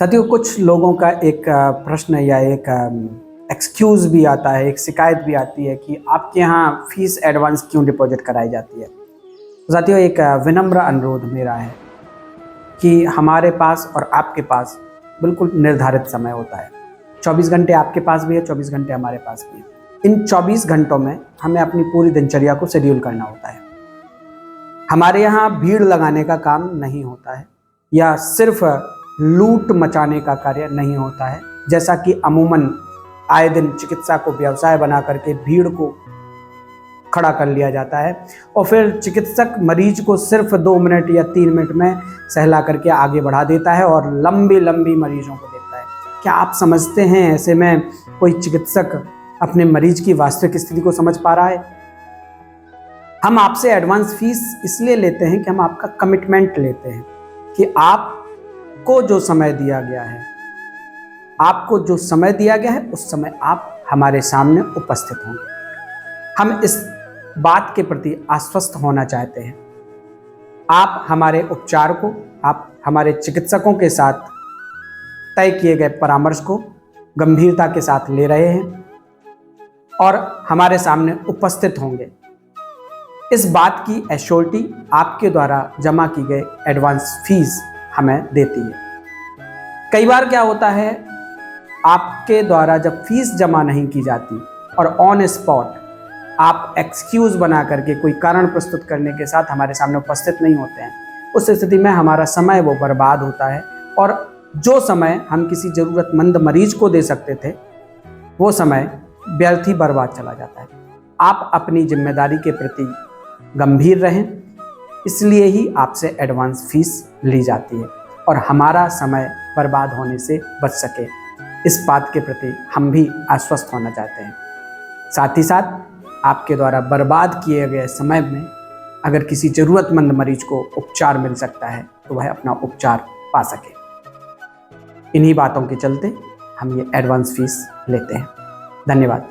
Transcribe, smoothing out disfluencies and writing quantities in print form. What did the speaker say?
साथियों, कुछ लोगों का एक प्रश्न या एक एक्सक्यूज़ भी आता है, एक शिकायत भी आती है कि आपके यहाँ फ़ीस एडवांस क्यों डिपॉज़िट कराई जाती है। तो साथियों, एक विनम्र अनुरोध मेरा है कि हमारे पास और आपके पास बिल्कुल निर्धारित समय होता है। 24 घंटे आपके पास भी है, 24 घंटे हमारे पास भी है। इन 24 घंटों में हमें अपनी पूरी दिनचर्या को शेड्यूल करना होता है। हमारे यहाँ भीड़ लगाने का काम नहीं होता है या सिर्फ लूट मचाने का कार्य नहीं होता है, जैसा कि अमूमन आए दिन चिकित्सा को व्यवसाय बना करके भीड़ को खड़ा कर लिया जाता है और फिर चिकित्सक मरीज को सिर्फ 2 मिनट या 3 मिनट में सहला करके आगे बढ़ा देता है और लंबी लंबी मरीजों को देखता है। क्या आप समझते हैं ऐसे में कोई चिकित्सक अपने मरीज की वास्तविक स्थिति को समझ पा रहा है? हम आपसे एडवांस फीस इसलिए लेते हैं कि हम आपका कमिटमेंट लेते हैं कि आपको जो समय दिया गया है, उस समय आप हमारे सामने उपस्थित होंगे। हम इस बात के प्रति आश्वस्त होना चाहते हैं। आप हमारे उपचार को, आप हमारे चिकित्सकों के साथ तय किए गए परामर्श को गंभीरता के साथ ले रहे हैं और हमारे सामने उपस्थित होंगे। इस बात की एश्योरिटी आपके द्वारा जमा की गई एडवांस फीस हमें देती है। कई बार क्या होता है, आपके द्वारा जब फीस जमा नहीं की जाती और ऑन स्पॉट आप एक्सक्यूज़ बना करके कोई कारण प्रस्तुत करने के साथ हमारे सामने उपस्थित नहीं होते हैं, उस स्थिति में हमारा समय वो बर्बाद होता है और जो समय हम किसी ज़रूरतमंद मरीज को दे सकते थे, वो समय व्यर्थ ही बर्बाद चला जाता है। आप अपनी जिम्मेदारी के प्रति गंभीर रहें, इसलिए ही आपसे एडवांस फीस ली जाती है और हमारा समय बर्बाद होने से बच सके, इस बात के प्रति हम भी आश्वस्त होना चाहते हैं। साथ ही साथ आपके द्वारा बर्बाद किए गए समय में अगर किसी ज़रूरतमंद मरीज को उपचार मिल सकता है तो वह अपना उपचार पा सके। इन्हीं बातों के चलते हम ये एडवांस फीस लेते हैं। धन्यवाद।